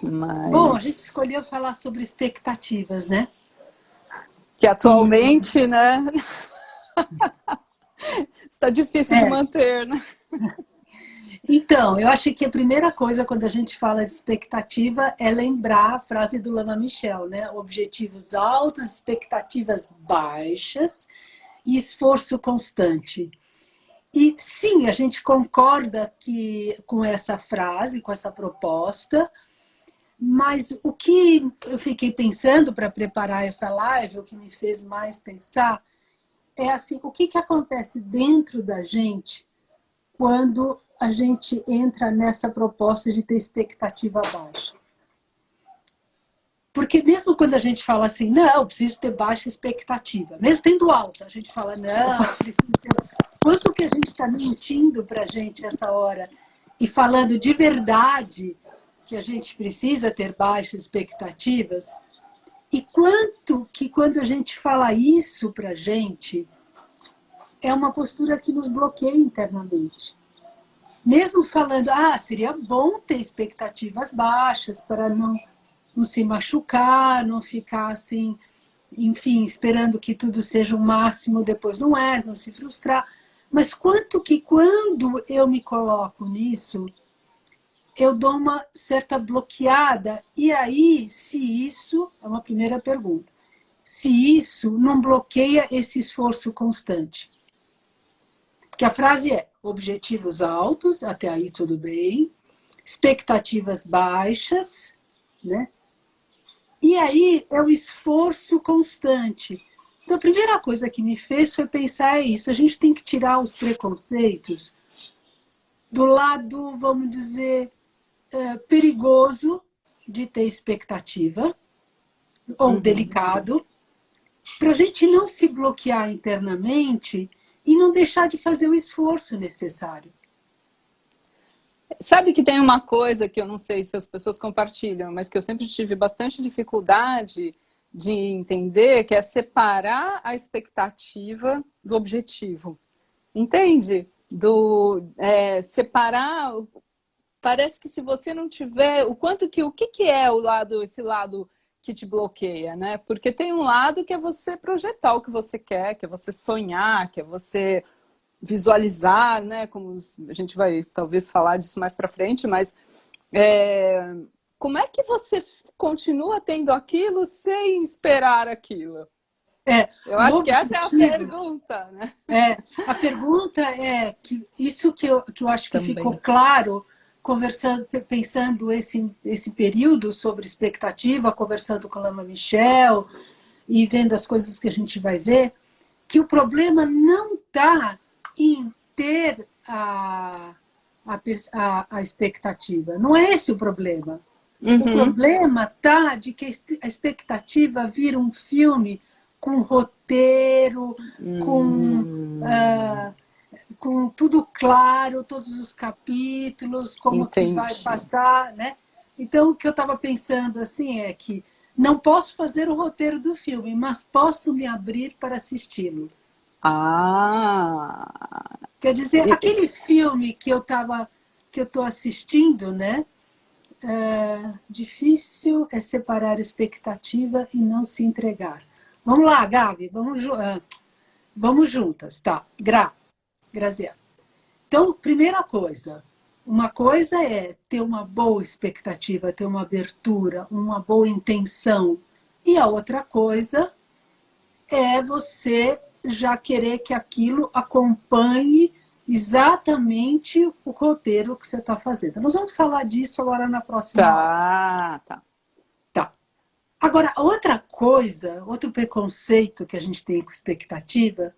Bom, a gente Mas escolheu falar sobre expectativas, né? que atualmente, né, está difícil de É. manter, né? Então, eu acho que a primeira coisa quando a gente fala de expectativa é lembrar a frase do Lama Michel, né? Objetivos altos, expectativas baixas e esforço constante. E sim, a gente concorda com essa frase, com essa proposta, mas o que eu fiquei pensando para preparar essa live, o que me fez mais pensar, é assim, o que acontece dentro da gente quando a gente entra nessa proposta de ter expectativa baixa. Porque mesmo quando a gente fala assim, não, eu preciso ter baixa expectativa, mesmo tendo alta, a gente fala, não, eu preciso ter... Quanto que a gente está mentindo para a gente essa hora e falando de verdade que a gente precisa ter baixas expectativas, e quanto que quando a gente fala isso para a gente, é uma postura que nos bloqueia internamente. Mesmo falando, seria bom ter expectativas baixas para não se machucar, não ficar assim, enfim, esperando que tudo seja o máximo, depois não se frustrar. Mas quanto que quando eu me coloco nisso, eu dou uma certa bloqueada. E aí, se isso, é uma primeira pergunta, se isso não bloqueia esse esforço constante. Que a frase é objetivos altos, até aí tudo bem, expectativas baixas, né? E aí é o esforço constante. Então a primeira coisa que me fez foi pensar isso, a gente tem que tirar os preconceitos do lado, vamos dizer, perigoso de ter expectativa, ou delicado, para a gente não se bloquear internamente e não deixar de fazer o esforço necessário. Sabe que tem uma coisa que eu não sei se as pessoas compartilham, mas que eu sempre tive bastante dificuldade de entender, que é separar a expectativa do objetivo. Entende? Separar, parece que se você não tiver, o que é esse lado que te bloqueia, né? Porque tem um lado que é você projetar o que você quer, que é você sonhar, que é você visualizar, né? Como a gente vai talvez falar disso mais para frente, mas como é que você continua tendo aquilo sem esperar aquilo? Eu acho que essa é a pergunta, né? A pergunta é que isso que eu acho que Também ficou claro conversando, pensando esse período sobre expectativa, conversando com a Lama Michel e vendo as coisas que a gente vai ver, que o problema não está em ter a expectativa. Não é esse o problema. O problema está de que a expectativa vira um filme com roteiro, com tudo claro, todos os capítulos, como que vai passar, né? Então, o que eu estava pensando assim é que não posso fazer o roteiro do filme, mas posso me abrir para assisti-lo. Quer dizer, aquele filme que eu estou assistindo, né? Difícil é separar expectativa e não se entregar. Vamos lá, Gabi, vamos juntas, tá? Graziela. Então, primeira coisa, uma coisa é ter uma boa expectativa, ter uma abertura, uma boa intenção. E a outra coisa é você já querer que aquilo acompanhe exatamente o roteiro que você está fazendo. Nós vamos falar disso agora na próxima aula. Tá. Agora, outra coisa, outro preconceito que a gente tem com expectativa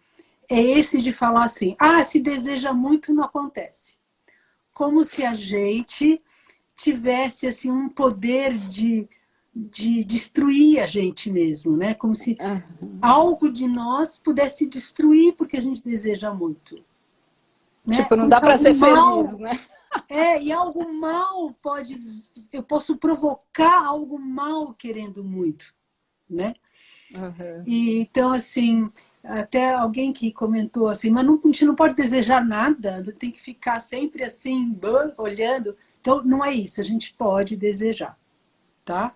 é esse de falar assim, se deseja muito, não acontece. Como se a gente tivesse assim, um poder de destruir a gente mesmo, né? Como se algo de nós pudesse destruir porque a gente deseja muito. Né? Tipo, não dá para ser feliz, né? E algo mal eu posso provocar algo mal querendo muito, né? E, então, assim, até alguém que comentou assim, mas a gente não pode desejar nada, tem que ficar sempre assim, olhando. Então, não é isso, a gente pode desejar. tá?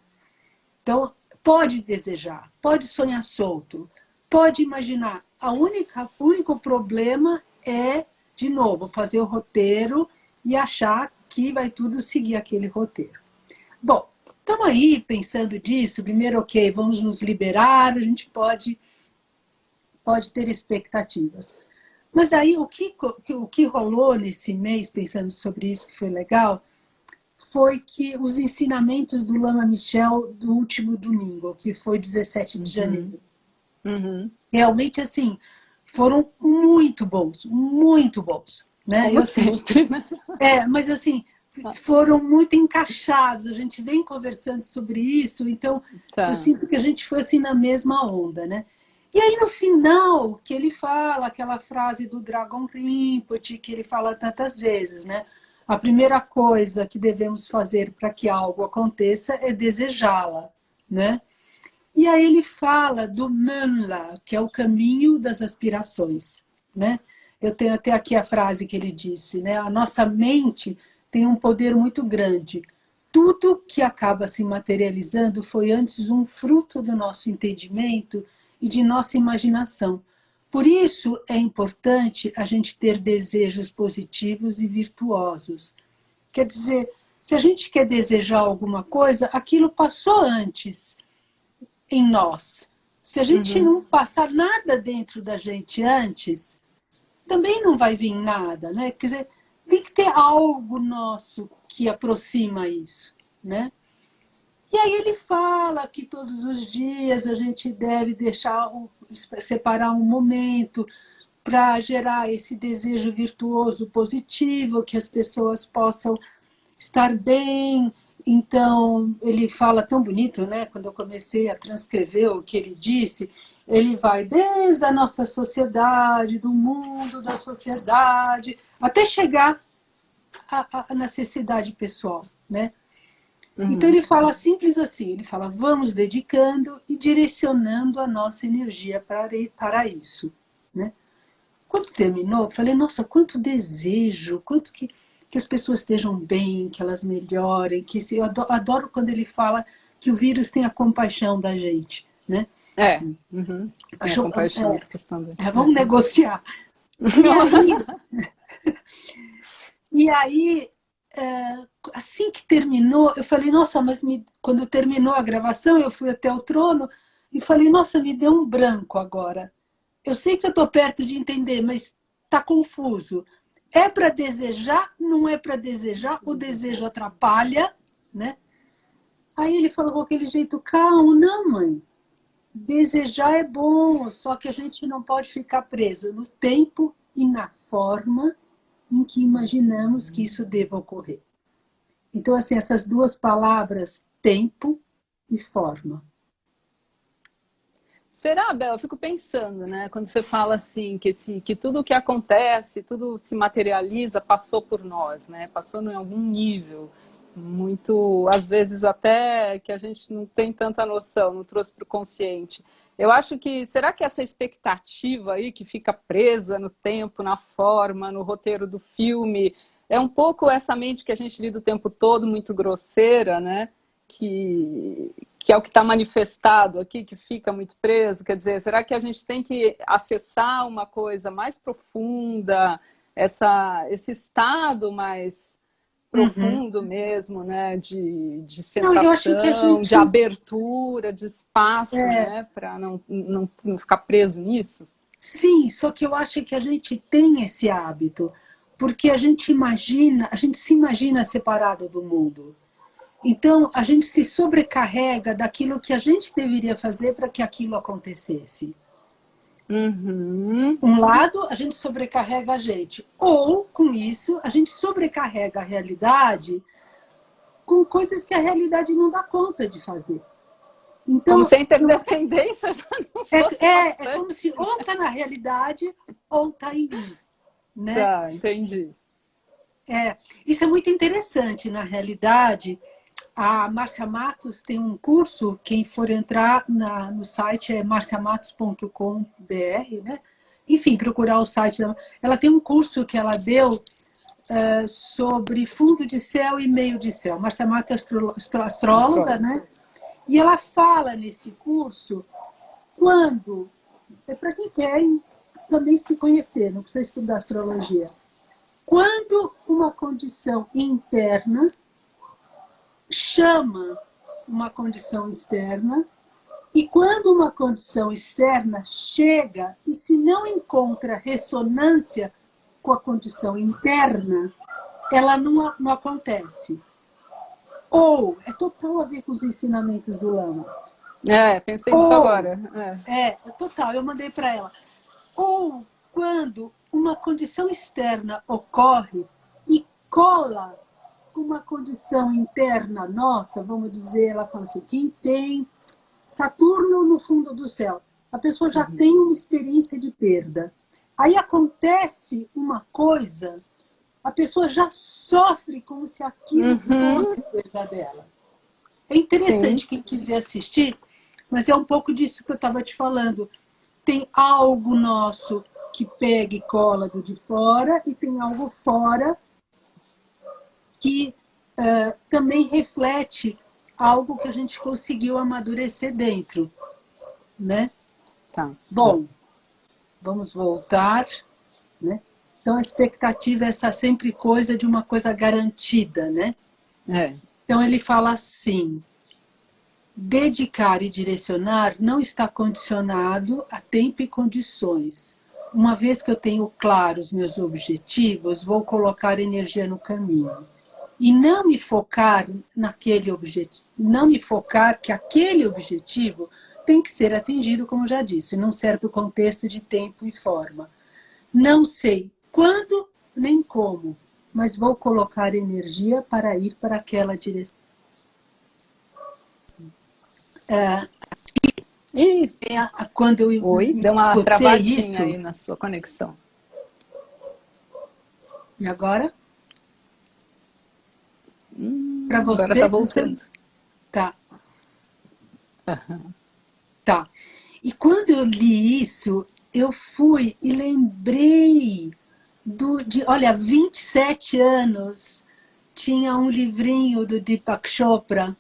Então, pode desejar, pode sonhar solto, pode imaginar. O único problema é, de novo, fazer o roteiro e achar que vai tudo seguir aquele roteiro. Bom, estamos aí pensando disso. Primeiro, ok, vamos nos liberar, a gente pode ter expectativas. Mas aí, o que rolou nesse mês, pensando sobre isso, que foi legal, foi que os ensinamentos do Lama Michel do último domingo, que foi 17 de janeiro, realmente, assim, foram muito bons, né? Como sempre, né? Mas assim, foram muito encaixados, a gente vem conversando sobre isso, então eu sinto que a gente foi assim na mesma onda, né? E aí no final, que ele fala aquela frase do Dragon Rinpoche, que ele fala tantas vezes, né? A primeira coisa que devemos fazer para que algo aconteça é desejá-la, né? E aí ele fala do Manla, que é o caminho das aspirações, né? Eu tenho até aqui a frase que ele disse, né? A nossa mente tem um poder muito grande. Tudo que acaba se materializando foi antes um fruto do nosso entendimento e de nossa imaginação. Por isso é importante a gente ter desejos positivos e virtuosos. Quer dizer, se a gente quer desejar alguma coisa, aquilo passou antes em nós. Se a gente não passar nada dentro da gente antes, também não vai vir nada, né? Quer dizer, tem que ter algo nosso que aproxima isso, né? E aí ele fala que todos os dias a gente deve separar um momento para gerar esse desejo virtuoso positivo, que as pessoas possam estar bem. Então, ele fala tão bonito, né? Quando eu comecei a transcrever o que ele disse, ele vai desde a nossa sociedade, do mundo da sociedade, até chegar à necessidade pessoal, né? Então ele fala simples assim, ele fala, vamos dedicando e direcionando a nossa energia para isso, né? Quando terminou, eu falei, nossa, quanto desejo, quanto que as pessoas estejam bem, que elas melhorem, eu adoro quando ele fala que o vírus tem a compaixão da gente, né? A compaixão dessa questão dele. Vamos negociar. E aí, assim que terminou, eu falei, nossa, mas quando terminou a gravação, eu fui até o trono e falei, nossa, me deu um branco agora. Eu sei que eu estou perto de entender, mas está confuso. É para desejar, não é para desejar, o desejo atrapalha, né? Aí ele falou com aquele jeito calmo, não, mãe, desejar é bom, só que a gente não pode ficar preso no tempo e na forma em que imaginamos que isso deva ocorrer. Então, assim, essas duas palavras, tempo e forma. Será, Bel? Eu fico pensando, né? Quando você fala assim, que tudo o que acontece, tudo se materializa, passou por nós, né? Passou em algum nível. Muito, às vezes até que a gente não tem tanta noção, não trouxe para o consciente. Eu acho que, será que essa expectativa aí que fica presa no tempo, na forma, no roteiro do filme, é um pouco essa mente que a gente lida o tempo todo, muito grosseira, né? Que é o que está manifestado aqui, que fica muito preso. Quer dizer, será que a gente tem que acessar uma coisa mais profunda, esse estado mais profundo mesmo, né? De sensação, de abertura, de espaço, né? Para não ficar preso nisso? Sim, só que eu acho que a gente tem esse hábito, porque a gente se imagina separado do mundo. Então, a gente se sobrecarrega daquilo que a gente deveria fazer para que aquilo acontecesse. Um lado, a gente sobrecarrega a gente. Ou, com isso, a gente sobrecarrega a realidade com coisas que a realidade não dá conta de fazer. Então, como se a interdependência já não fosse é como se ou está na realidade ou está em mim. Né? Tá, entendi. Isso é muito interessante, na realidade. A Márcia Matos tem um curso, quem for entrar no site é marciamatos.com.br, né? Enfim, procurar o site dela. Ela tem um curso que ela deu sobre fundo de céu e meio de céu. Márcia Mata é astróloga, né? E ela fala nesse curso quando, para quem quer também se conhecer, não precisa estudar astrologia, quando uma condição interna chama uma condição externa, e quando uma condição externa chega e se não encontra ressonância com a condição interna, ela não acontece. Ou, é total a ver com os ensinamentos do Lama. Pensei nisso agora. É total, eu mandei para ela. Ou quando uma condição externa ocorre e cola com uma condição interna nossa, vamos dizer, ela fala assim, quem tem Saturno no fundo do céu, a pessoa já tem uma experiência de perda. Aí acontece uma coisa, a pessoa já sofre como se aquilo fosse a perda dela. É interessante, sim, quem quiser assistir, mas é um pouco disso que eu estava te falando. Tem algo nosso que pega e cola do de fora, e tem algo fora que também reflete algo que a gente conseguiu amadurecer dentro, né? Tá. Bom, vamos voltar, né? Então a expectativa é essa sempre coisa de uma coisa garantida, né? Então ele fala assim: dedicar e direcionar não está condicionado a tempo e condições. Uma vez que eu tenho claros os meus objetivos, vou colocar energia no caminho. E não me focar naquele objetivo, não me focar que aquele objetivo tem que ser atingido, como já disse, num certo contexto de tempo e forma. Não sei quando nem como, mas vou colocar energia para ir para aquela direção. Quando eu deu uma travadinha isso, aí na sua conexão. E agora? Para você, agora está voltando. Tá. Tá. E quando eu li isso, eu fui e lembrei olha, 27 anos, tinha um livrinho do Deepak Chopra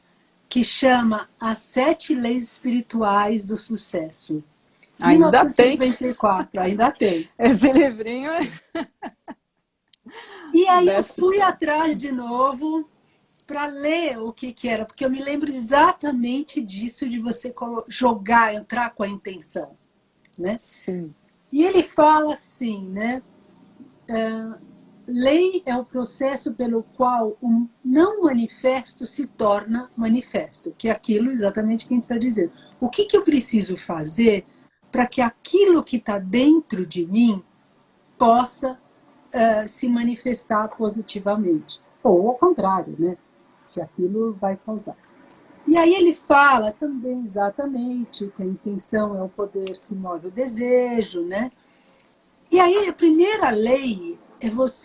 que chama As 7 Leis Espirituais do Sucesso. Ainda 1954, tem. Ainda tem. Esse livrinho é... E aí eu fui atrás de novo para ler o que era, porque eu me lembro exatamente disso, de você jogar, entrar com a intenção, né? Sim. E ele fala assim, né? Lei é o processo pelo qual um não manifesto se torna manifesto, que é aquilo exatamente que a gente está dizendo. O que eu preciso fazer para que aquilo que está dentro de mim possa se manifestar positivamente? Ou ao contrário, né? Se aquilo vai causar. E aí ele fala também exatamente que a intenção é o poder que move o desejo, né? E aí a primeira lei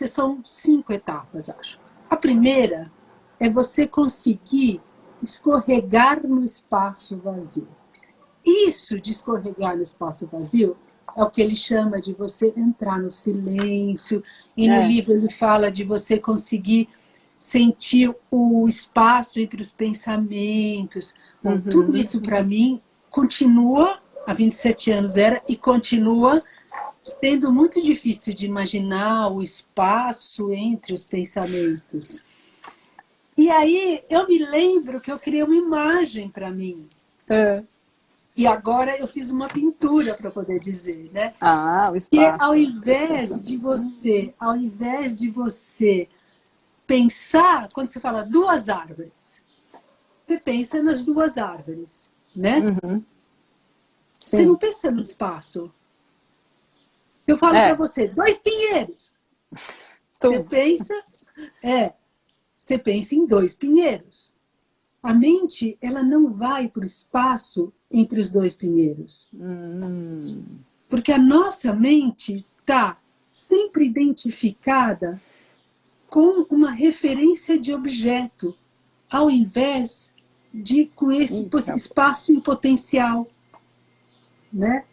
são 5 etapas, acho. A primeira é você conseguir escorregar no espaço vazio. Isso de escorregar no espaço vazio é o que ele chama de você entrar no silêncio. E no livro ele fala de você conseguir sentir o espaço entre os pensamentos. Bom, tudo isso para mim continua, há 27 anos era, e continua sendo muito difícil de imaginar o espaço entre os pensamentos. E aí eu me lembro que eu criei uma imagem para mim. E agora eu fiz uma pintura para poder dizer, né? O espaço. Que ao invés de você pensar, quando você fala 2 árvores, você pensa nas 2 árvores, né? Você não pensa no espaço. Se eu falo para você, 2 pinheiros, você pensa em 2 pinheiros. A mente, ela não vai para o espaço entre os 2 pinheiros. Porque a nossa mente está sempre identificada com uma referência de objeto, ao invés de com esse espaço em potencial, né?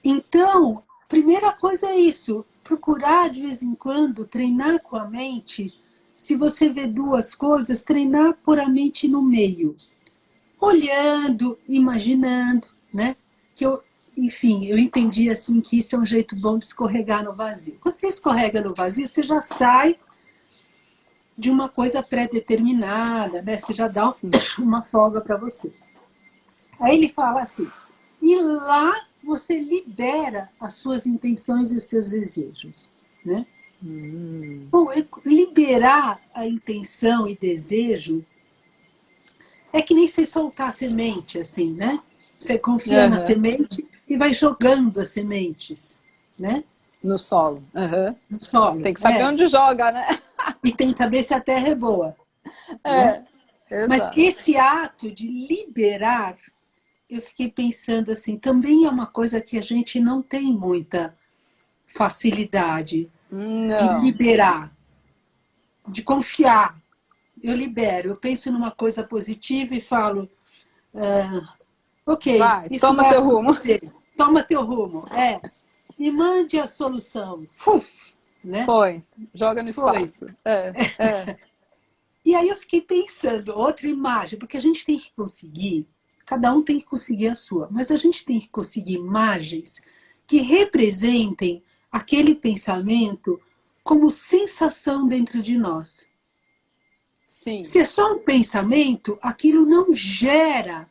Então, primeira coisa é isso. procurar de vez em quando treinar com a mente. Se você vê duas coisas, treinar por a mente no meio. Olhando, imaginando, né? Enfim, eu entendi assim que isso é um jeito bom de escorregar no vazio. Quando você escorrega no vazio, você já sai de uma coisa pré-determinada, né? Você já dá uma folga para você. Aí ele fala assim, e lá você libera as suas intenções e os seus desejos, né? Bom, liberar a intenção e desejo é que nem você soltar a semente, assim, né? Você confia na semente e vai jogando as sementes, né? No solo. No solo. Tem que saber onde joga, né? E tem que saber se a terra é boa. Né? Mas esse ato de liberar, eu fiquei pensando assim, também é uma coisa que a gente não tem muita facilidade de liberar, de confiar. Eu libero, eu penso numa coisa positiva e falo, ok, vai, isso toma vai seu rumo. Toma teu rumo, me mande a solução. Né? Foi, joga no espaço. E aí eu fiquei pensando, outra imagem, porque a gente tem que conseguir, cada um tem que conseguir a sua, mas a gente tem que conseguir imagens que representem aquele pensamento como sensação dentro de nós. Sim. Se é só um pensamento, aquilo não gera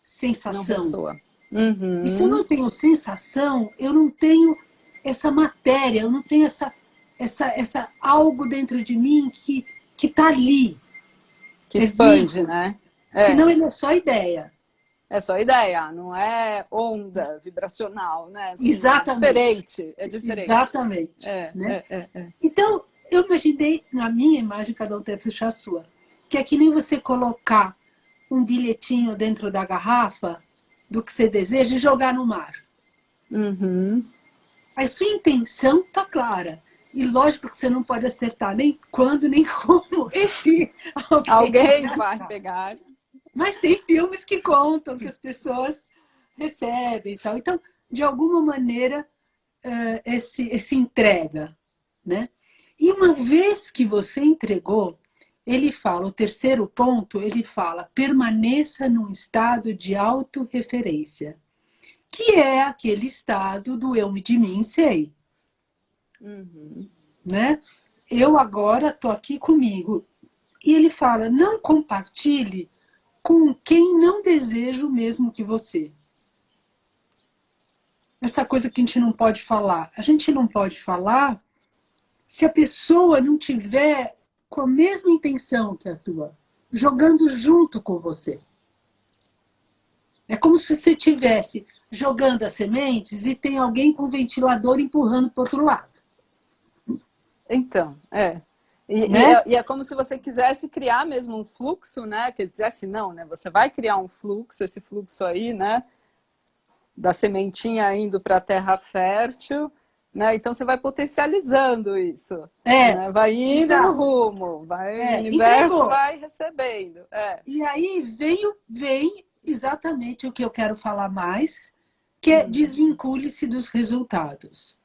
sensação. Não ressoa. E se eu não tenho sensação, eu não tenho essa matéria, eu não tenho essa algo dentro de mim que está ali. Que expande, vivo, né? Senão ele é só ideia. É só ideia, não é onda vibracional, né? Assim, exatamente. É diferente. Exatamente. Né? Então, eu imaginei, na minha imagem, cada um deve fechar a sua, que é que nem você colocar um bilhetinho dentro da garrafa do que você deseja e jogar no mar. A sua intenção está clara. E lógico que você não pode acertar nem quando, nem como. Alguém vai pegar. Mas tem filmes que contam que as pessoas recebem e tal. Então, de alguma maneira, esse entrega, né? E uma vez que você entregou, ele fala, o terceiro ponto, ele fala, permaneça num estado de autorreferência, que é aquele estado do eu de mim sei. Né? Eu agora estou aqui comigo. E ele fala, não compartilhe com quem não deseja o mesmo que você. Essa coisa que a gente não pode falar. A gente não pode falar se a pessoa não tiver com a mesma intenção que a tua, jogando junto com você. É como se você estivesse jogando as sementes e tem alguém com o ventilador empurrando para o outro lado. Então, E é como se você quisesse criar mesmo um fluxo, né? Quisesse não, né? Você vai criar um fluxo, esse fluxo aí, né? Da sementinha indo para a terra fértil, né? Então você vai potencializando isso. Né? Vai indo no rumo, o universo vai recebendo. E aí vem exatamente o que eu quero falar mais, que é desvincule-se dos resultados.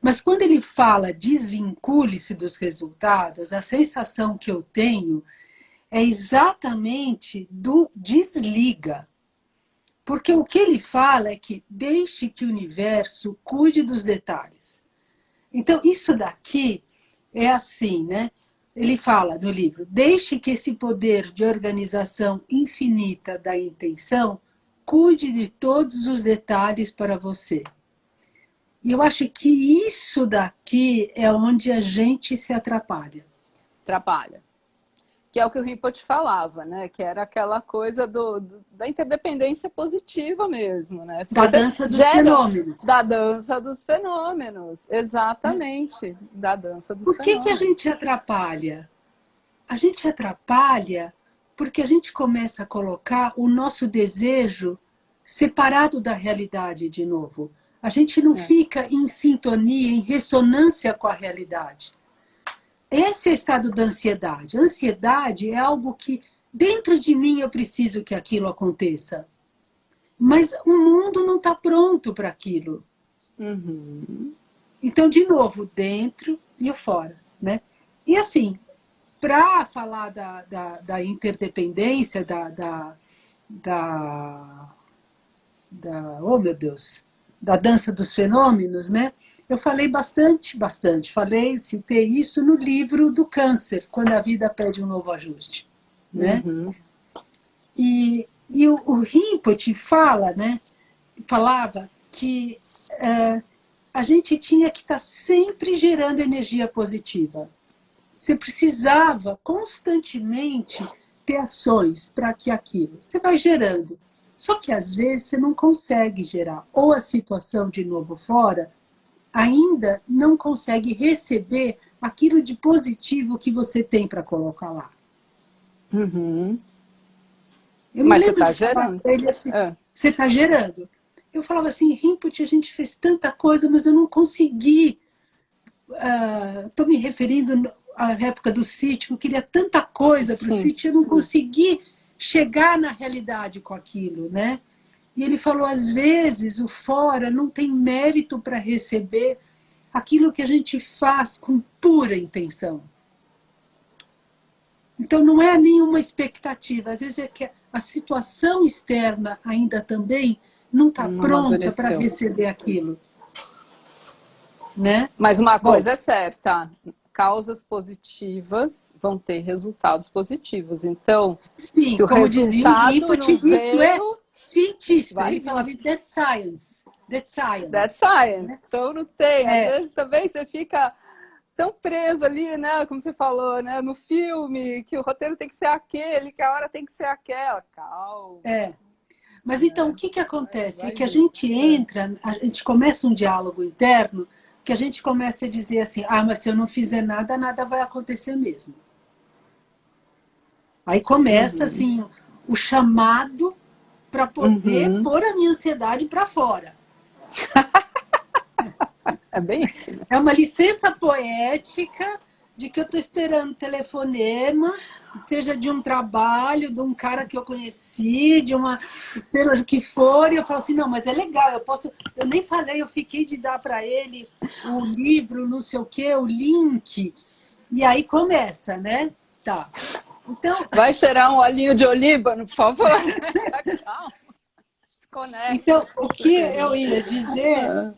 Mas quando ele fala desvincule-se dos resultados, a sensação que eu tenho é exatamente do desliga. Porque o que ele fala é que deixe que o universo cuide dos detalhes. Então, isso daqui é assim, né? Ele fala no livro, deixe que esse poder de organização infinita da intenção cuide de todos os detalhes para você. E eu acho que isso daqui é onde a gente se atrapalha. Que é o que o Rinpoche falava, né? Que era aquela coisa da interdependência positiva mesmo, né? Da dança dos fenômenos. Da dança dos fenômenos, exatamente. Da dança dos fenômenos. Por que a gente atrapalha? A gente atrapalha porque a gente começa a colocar o nosso desejo separado da realidade de novo. A gente não fica em sintonia, em ressonância com a realidade. Esse é o estado da ansiedade. A ansiedade é algo que, dentro de mim, eu preciso que aquilo aconteça. Mas o mundo não está pronto para aquilo. Então, de novo, dentro e o fora, né? E assim, para falar da interdependência, oh meu Deus, da dança dos fenômenos, né? Eu falei bastante, citei isso no livro do Câncer, Quando a Vida Pede um Novo Ajuste, né? Uhum. E o Rinpoche falava que a gente tinha que estar sempre gerando energia positiva. Você precisava constantemente ter ações para que aquilo. Você vai gerando. Só que às vezes você não consegue gerar. Ou a situação de novo fora ainda não consegue receber aquilo de positivo que você tem para colocar lá. Uhum. Mas você está gerando. Ele assim, você está gerando. Eu falava assim, Rinpoche, a gente fez tanta coisa, mas eu não consegui. Estou me referindo à época do sítio, eu queria tanta coisa para o sítio, eu não consegui chegar na realidade com aquilo, né? E ele falou, às vezes, o fora não tem mérito para receber aquilo que a gente faz com pura intenção. Então, não é nenhuma expectativa. Às vezes é que a situação externa ainda também não está pronta para receber aquilo. Né? Mas uma coisa é certa, causas positivas vão ter resultados positivos. Então, sim, se o como resultado dizia o Rinpoche, isso é cientista. Ele falava de that's science. That's science. That's science. Né? Então não tem. Às vezes também você fica tão preso ali, né? Como você falou, né? No filme, que o roteiro tem que ser aquele, que a hora tem que ser aquela. Calma. Mas então, o que acontece? É que a gente entra, a gente começa um diálogo interno, que a gente começa a dizer assim, mas se eu não fizer nada, nada vai acontecer mesmo. Aí começa assim, o chamado para poder pôr a minha ansiedade para fora. É bem isso. Né? É uma licença poética de que eu estou esperando telefonema, seja de um trabalho, de um cara que eu conheci, de uma seja que for, e eu falo assim, não, mas é legal, eu nem falei, eu fiquei de dar para ele o livro, não sei o quê, o link, e aí começa, né? Tá. Então, vai cheirar um olhinho de olíbano, por favor. Calma. Desconecta. Então, o que eu ia dizer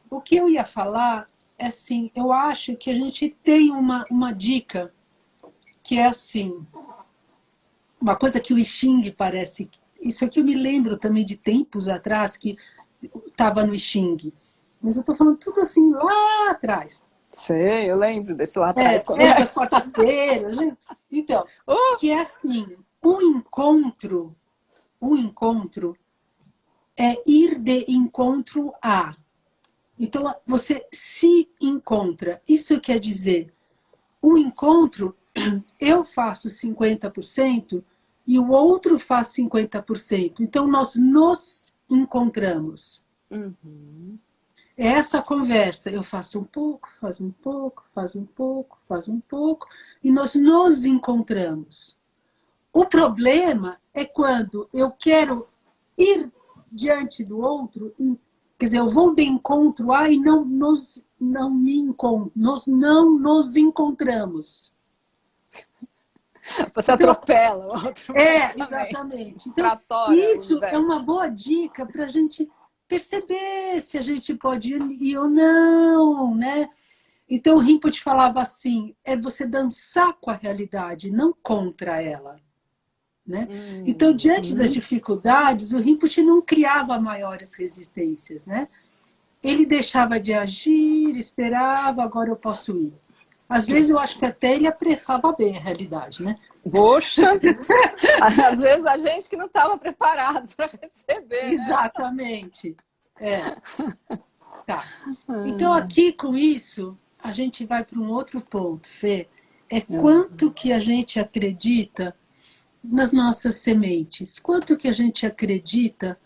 o que eu ia falar é assim, eu acho que a gente tem uma dica que é assim, uma coisa que o I Ching parece, isso aqui eu me lembro também de tempos atrás que estava no I Ching, mas eu estou falando tudo assim lá atrás. Sei, eu lembro desse lá atrás. Das quartas-feiras. Então, que é assim, um encontro é ir de encontro a. Então, você se encontra. Isso quer dizer, um encontro, eu faço 50% e o outro faz 50%. Então, nós nos encontramos. É essa conversa. Eu faço um pouco, faço um pouco, faço um pouco, faço um pouco, e nós nos encontramos. O problema é quando eu quero ir diante do outro, quer dizer, eu vou de encontro e nós não nos encontramos. Você atropela o outro. Exatamente. Então, isso é uma boa dica para a gente perceber se a gente pode ir ou não, né? Então, o Rinpoche falava assim, é você dançar com a realidade, não contra ela. Né? Então, diante das dificuldades, o Rinpoche não criava maiores resistências, né? Ele deixava de agir, esperava, agora eu posso ir. Às vezes eu acho que até ele apressava bem a realidade, né? Poxa! Às vezes a gente que não estava preparado para receber. Exatamente. Tá. Então, aqui com isso, a gente vai para um outro ponto, Fê. É quanto que a gente acredita nas nossas sementes, quanto que a gente acredita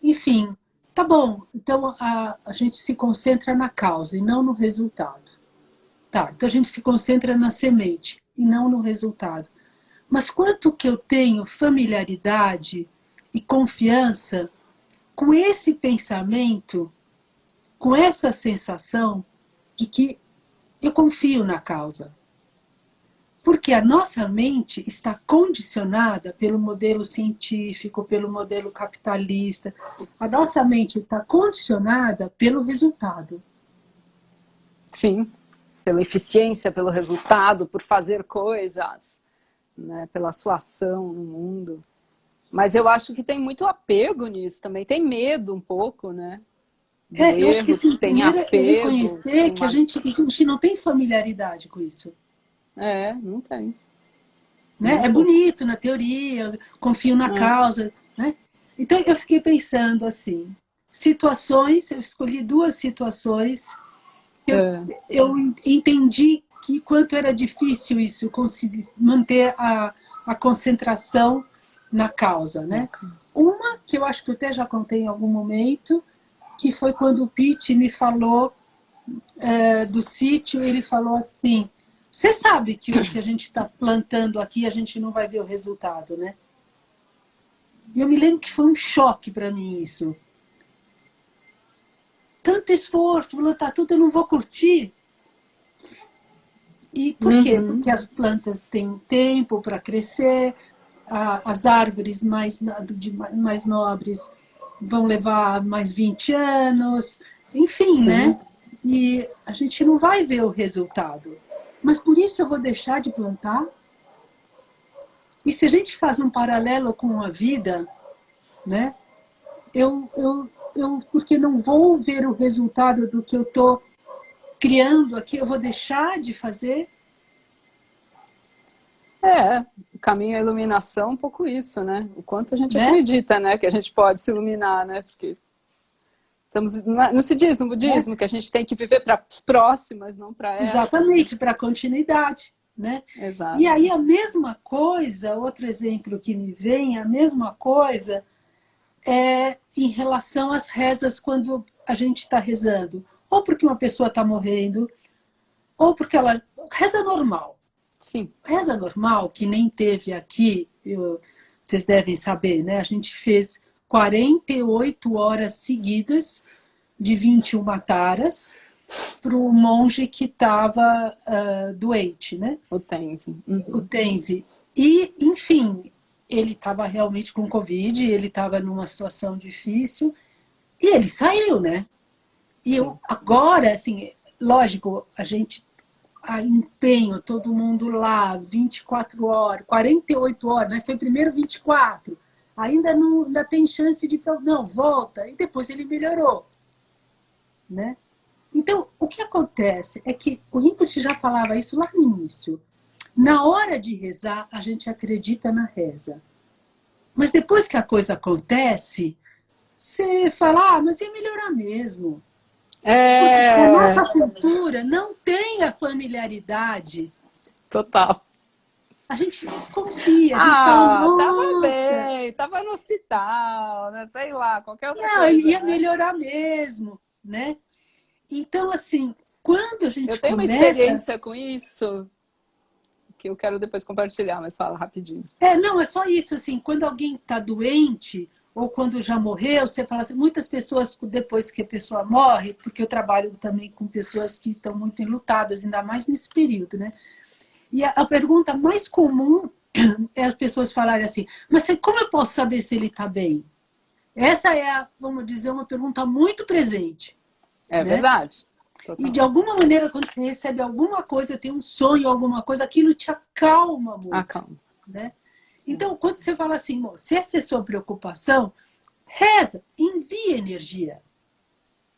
enfim, tá bom, então a gente se concentra na causa e não no resultado. Tá, então a gente se concentra na semente e não no resultado. Mas quanto que eu tenho familiaridade e confiança com esse pensamento com essa sensação de que eu confio na causa. Porque a nossa mente está condicionada pelo modelo científico, pelo modelo capitalista. A nossa mente está condicionada pelo resultado. Sim, pela eficiência, pelo resultado, por fazer coisas, né, pela sua ação no mundo. Mas eu acho que tem muito apego nisso também, tem medo um pouco, né? Eu acho que assim, tem primeiro apego, é reconhecer que a gente não tem familiaridade com isso. Não tem. Né? É bonito na teoria, confio na causa. Né? Então eu fiquei pensando assim, situações, eu escolhi 2 situações que eu entendi que quanto era difícil isso, conseguir manter a concentração na causa. Né? Uma que eu acho que eu até já contei em algum momento, que foi quando o Pete me falou do sítio, ele falou assim, você sabe que o que a gente está plantando aqui, a gente não vai ver o resultado, né? E eu me lembro que foi um choque para mim isso. Tanto esforço, plantar tudo, eu não vou curtir. E por quê? Porque as plantas têm tempo para crescer, as árvores mais nobres vão levar mais 20 anos, enfim, sim, né? E a gente não vai ver o resultado. Mas por isso eu vou deixar de plantar? E se a gente faz um paralelo com a vida, né? Porque não vou ver o resultado do que eu estou criando aqui, eu vou deixar de fazer? O caminho à iluminação é um pouco isso, né? O quanto a gente acredita, né? Que a gente pode se iluminar, né? Porque não se diz no budismo que a gente tem que viver para as próximas, não para essa. Exatamente, para a continuidade. Né? Exato. E aí a mesma coisa, outro exemplo que me vem, a mesma coisa é em relação às rezas quando a gente está rezando. Ou porque uma pessoa está morrendo, ou porque ela... Reza normal. Sim. Reza normal, que nem teve aqui, vocês devem saber, né? A gente fez 48 horas seguidas de 21 taras para o monge que estava doente, né? O Tenzin. O Tenzin. E, enfim, ele estava realmente com Covid, ele estava numa situação difícil, e ele saiu, né? E eu, agora, assim, lógico, a empenho, todo mundo lá, 24 horas, 48 horas, né? Foi primeiro 24, ainda tem chance de... Não, volta, e depois ele melhorou, né? Então, o que acontece é que o Rinpoche já falava isso lá no início. Na hora de rezar, a gente acredita na reza. Mas depois que a coisa acontece, você fala, mas ia melhorar mesmo. Porque a nossa cultura não tem a familiaridade. Total. A gente desconfia. A gente fala, tava bem, tava no hospital, né? Sei lá, qualquer outra coisa. Não, ia melhorar mesmo, né? Então, assim, quando a gente Eu tenho uma experiência com isso que eu quero depois compartilhar, mas fala rapidinho. Não, é só isso, assim, quando alguém está doente ou quando já morreu, você fala assim, muitas pessoas, depois que a pessoa morre, porque eu trabalho também com pessoas que estão muito enlutadas, ainda mais nesse período, né? E a pergunta mais comum é as pessoas falarem assim, mas como eu posso saber se ele está bem? Essa é, vamos dizer, uma pergunta muito presente. É, né? Verdade. Total. E de alguma maneira, quando você recebe alguma coisa, tem um sonho, alguma coisa, aquilo te acalma muito. Acalma. Né? Então, quando você fala assim, se essa é a sua preocupação, reza, envia energia.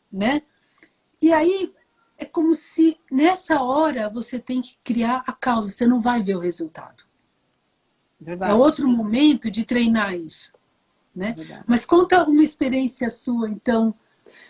Né? E aí, é como se nessa hora você tem que criar a causa, você não vai ver o resultado. Verdade. É outro momento de treinar isso. Né? Mas conta uma experiência sua, então,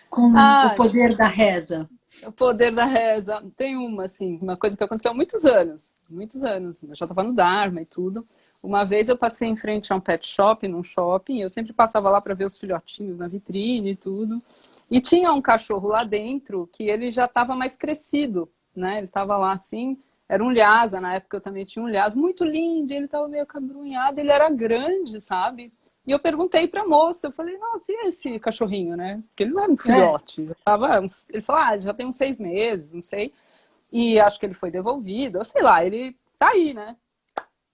com o poder da reza. O poder da reza. Tem uma coisa que aconteceu há muitos anos. Muitos anos. Eu já estava no Dharma e tudo. Uma vez eu passei em frente a um pet shop, num shopping. Eu sempre passava lá para ver os filhotinhos na vitrine e tudo. E tinha um cachorro lá dentro que ele já estava mais crescido, né? Ele estava lá assim. Era um Lhasa. Na época eu também tinha um Lhasa. Muito lindo. Ele estava meio cabrunhado. Ele era grande, sabe? E eu perguntei pra moça, eu falei, nossa, e esse cachorrinho, né? Porque ele não era um filhote. Ele falou, já tem uns 6 meses, não sei. E acho que ele foi devolvido, ou sei lá, ele tá aí, né?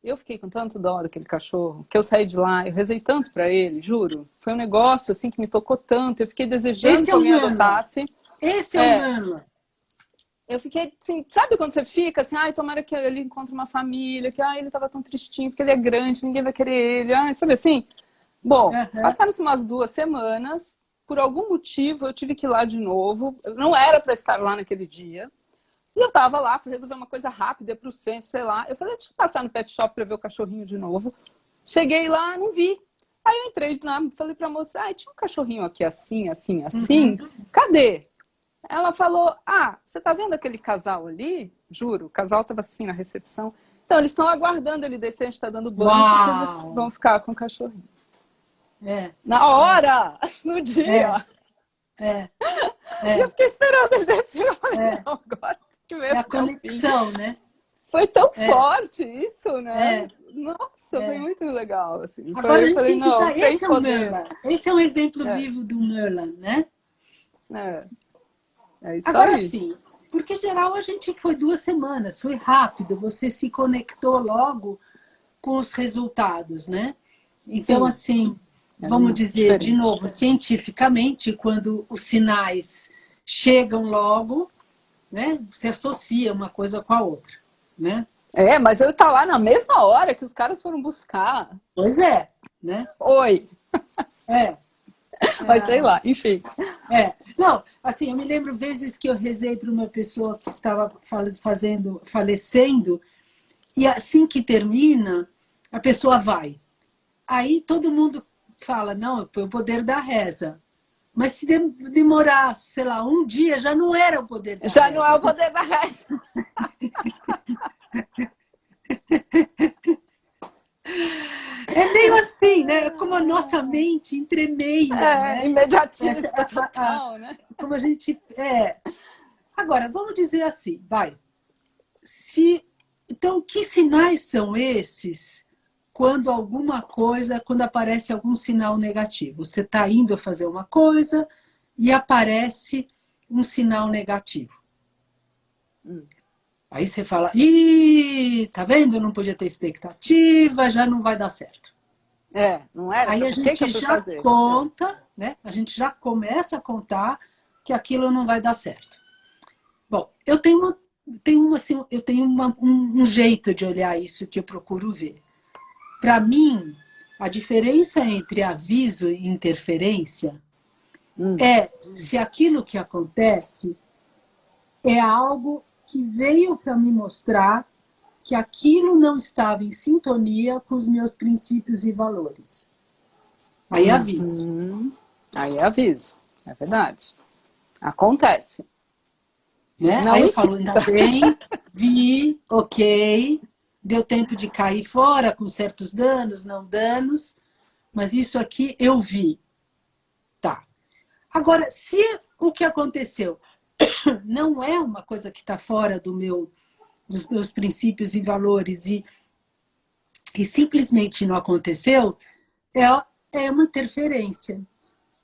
Eu fiquei com tanto dó daquele cachorro, que eu saí de lá, eu rezei tanto pra ele, juro. Foi um negócio, assim, que me tocou tanto. Eu fiquei desejando que alguém adotasse. Esse é o Merla. Eu fiquei assim, sabe quando você fica assim, ai, tomara que ele encontre uma família, que ele tava tão tristinho, porque ele é grande, ninguém vai querer ele, ai, sabe assim? Bom, passaram-se umas 2 semanas, por algum motivo eu tive que ir lá de novo, eu não era para estar lá naquele dia, e eu tava lá, fui resolver uma coisa rápida, ir pro centro, sei lá, eu falei, deixa eu passar no pet shop para ver o cachorrinho de novo, cheguei lá, não vi. Aí eu entrei lá, falei pra moça, tinha um cachorrinho aqui assim, assim, assim, cadê? Ela falou, você tá vendo aquele casal ali? Juro, o casal tava assim na recepção. Então, eles estão aguardando ele descer, a gente tá dando banho, porque eles vão ficar com o cachorrinho. Na hora! No dia! E eu fiquei esperando ele descer. Eu falei, não, agora tem que ver. É a conexão, né? Foi tão forte isso, né? Nossa, foi muito legal. Assim. Agora a gente tem que saber, esse é o Merla. Esse é um exemplo vivo do Merla, né? É isso agora aí. sim, porque em geral a gente foi 2 semanas, foi rápido, você se conectou logo com os resultados, né? Então, assim, vamos dizer de novo, cientificamente, quando os sinais chegam logo, né? Você associa uma coisa com a outra, né? Mas eu tá lá na mesma hora que os caras foram buscar. Pois é, né? Oi! Mas sei lá, enfim. Não, assim, eu me lembro vezes que eu rezei para uma pessoa que estava falecendo, e assim que termina, a pessoa vai. Aí todo mundo fala, não, foi o poder da reza. Mas se demorar, sei lá, um dia, já não era o poder da reza. Já não é o poder da reza. É meio assim, né? Como a nossa mente entremeia, né? Imediatista total, né? Como a gente... Agora, vamos dizer assim, vai. Então, que sinais são esses quando aparece algum sinal negativo? Você está indo fazer uma coisa e aparece um sinal negativo. Aí você fala, tá vendo? Eu não podia ter expectativa, já não vai dar certo. Não era? Aí a gente já conta, né? A gente já começa a contar que aquilo não vai dar certo. Bom, eu tenho um jeito de olhar isso que eu procuro ver. Para mim, a diferença entre aviso e interferência é se aquilo que acontece é algo que veio para me mostrar que aquilo não estava em sintonia com os meus princípios e valores. Aí aviso. Aí aviso, é verdade. Acontece. Né? Aí eu falo, ainda bem, vi, ok, deu tempo de cair fora com certos danos, não danos, mas isso aqui eu vi. Tá. Agora, se o que aconteceu não é uma coisa que está fora dos meus princípios e valores e simplesmente não aconteceu, é uma interferência.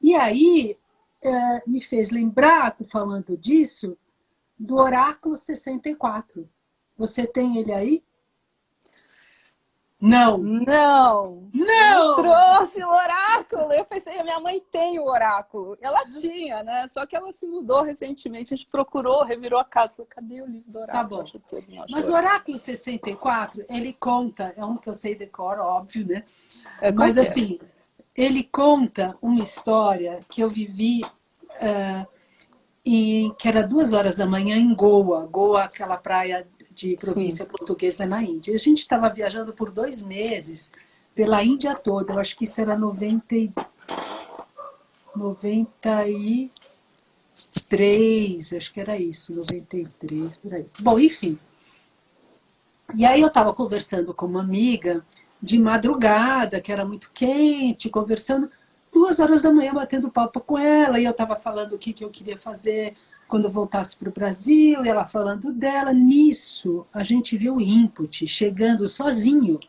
E aí me fez lembrar, falando disso, do oráculo 64. Você tem ele aí? Não. Não trouxe o oráculo. Eu pensei, a minha mãe tem o oráculo. Ela tinha, né? Só que ela se mudou recentemente. A gente procurou, revirou a casa. Falei, cadê o livro do oráculo? Tá bom. Mas o oráculo 64, ele conta, é um que eu sei decor, óbvio, né? Mas assim, ele conta uma história que eu vivi que era 2 horas da manhã em Goa. Goa, aquela praia de província portuguesa na Índia. A gente estava viajando por 2 meses pela Índia toda. Eu acho que isso era 93, acho que era isso, 93, por aí. Bom, enfim. E aí eu estava conversando com uma amiga de madrugada, que era muito quente, conversando 2 horas da manhã, batendo papo com ela, e eu estava falando o que eu queria fazer quando eu voltasse para o Brasil, e ela falando dela. Nisso, a gente viu o input chegando sozinho,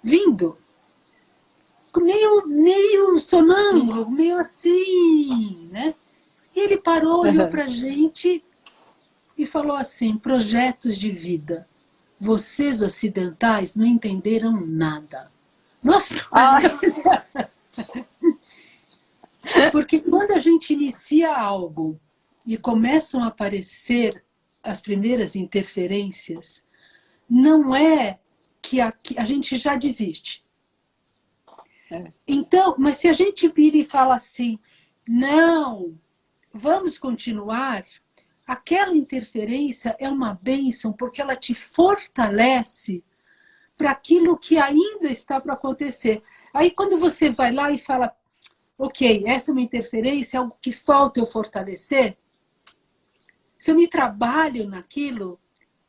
vindo. meio sonâmbulo, meio assim, né? E ele parou, olhou para a gente e falou assim: projetos de vida. Vocês ocidentais não entenderam nada. Nossa! Porque quando a gente inicia algo e começam a aparecer as primeiras interferências, não é que a gente já desiste. Então, mas se a gente vira e fala assim, não, vamos continuar, aquela interferência é uma bênção porque ela te fortalece para aquilo que ainda está para acontecer. Aí quando você vai lá e fala, ok, essa é uma interferência, é algo que falta eu fortalecer, se eu me trabalho naquilo,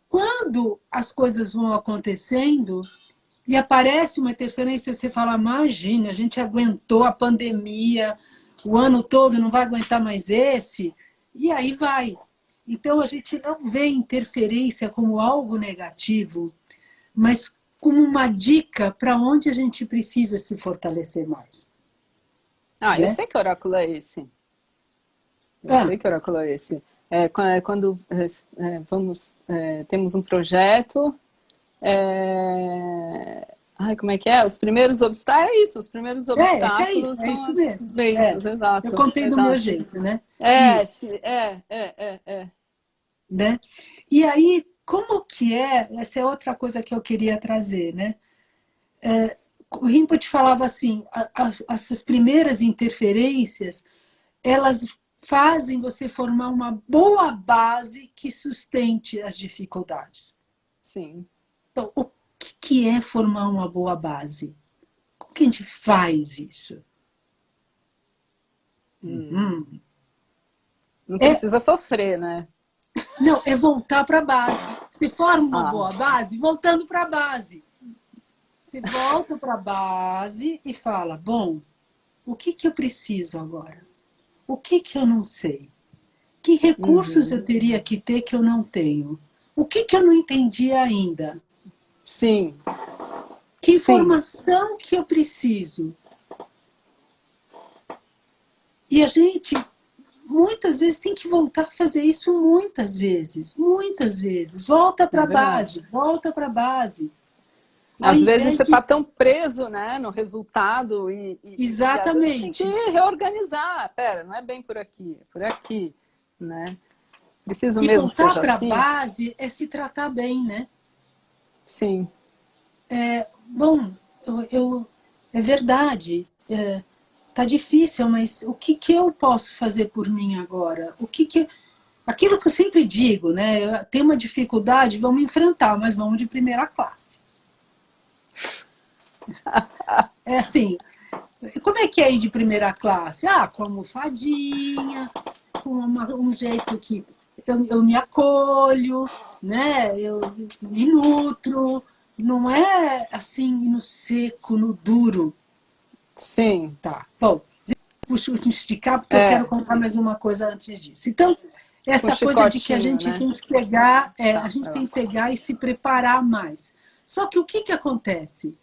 quando as coisas vão acontecendo e aparece uma interferência, você fala, imagina, a gente aguentou a pandemia, o ano todo não vai aguentar mais esse, e aí vai. Então a gente não vê interferência como algo negativo, mas como uma dica para onde a gente precisa se fortalecer mais. Eu sei que oráculo é esse. Eu sei que oráculo é esse. Quando temos um projeto, como é que é? Os primeiros obstáculos, é isso, os primeiros obstáculos são isso mesmo. bênçãos, exato. Eu contei do meu jeito, né? Né? E aí, como que essa é outra coisa que eu queria trazer, né? O Rinpoche falava assim, essas primeiras interferências, elas fazem você formar uma boa base que sustente as dificuldades. Sim. Então, o que é formar uma boa base? Como que a gente faz isso? Não precisa sofrer, né? Não, é voltar para a base. Você forma uma boa base voltando para a base. Você volta para a base e fala, bom, o que eu preciso agora? O que eu não sei? Que recursos eu teria que ter que eu não tenho? O que eu não entendi ainda? Sim. Que informação que eu preciso? E a gente, muitas vezes, tem que voltar a fazer isso muitas vezes. Muitas vezes. Volta para a base, volta para a base. Às vezes você está tão preso, né, no resultado Exatamente. E às vezes tem que reorganizar. Pera, não é bem por aqui, é por aqui, né? Preciso mesmo que seja assim. E voltar para a base é se tratar bem, né? Sim. Bom, é verdade. Tá difícil, mas o que eu posso fazer por mim agora? Aquilo que eu sempre digo, né? Tem uma dificuldade, vamos enfrentar, mas vamos de primeira classe. É assim, como é que é ir de primeira classe? Com almofadinha, com um jeito que eu me acolho, né? Eu me nutro, não é assim no seco, no duro. Sim. Tá, bom, puxo esticar porque eu quero contar mais uma coisa antes disso. Então, essa coisa de que a gente tem que pegar, a gente tem que pegar e se preparar mais. Só que o que acontece?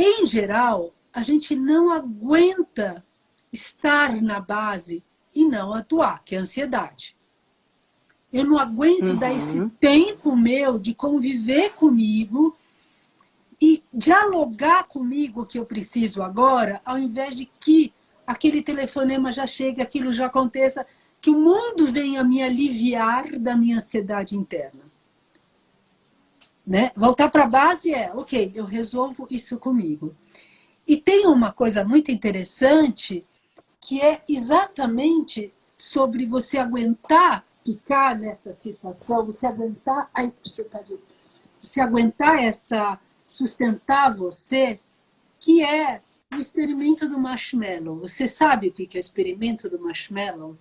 Em geral, a gente não aguenta estar na base e não atuar, que é a ansiedade. Eu não aguento dar esse tempo meu de conviver comigo e dialogar comigo o que eu preciso agora, ao invés de que aquele telefonema já chegue, aquilo já aconteça, que o mundo venha me aliviar da minha ansiedade interna. Né? Voltar para a base ok, eu resolvo isso comigo. E tem uma coisa muito interessante, que é exatamente sobre você aguentar ficar nessa situação, você aguentar, você aguentar sustentar você, que é o experimento do marshmallow. Você sabe o que é o experimento do marshmallow?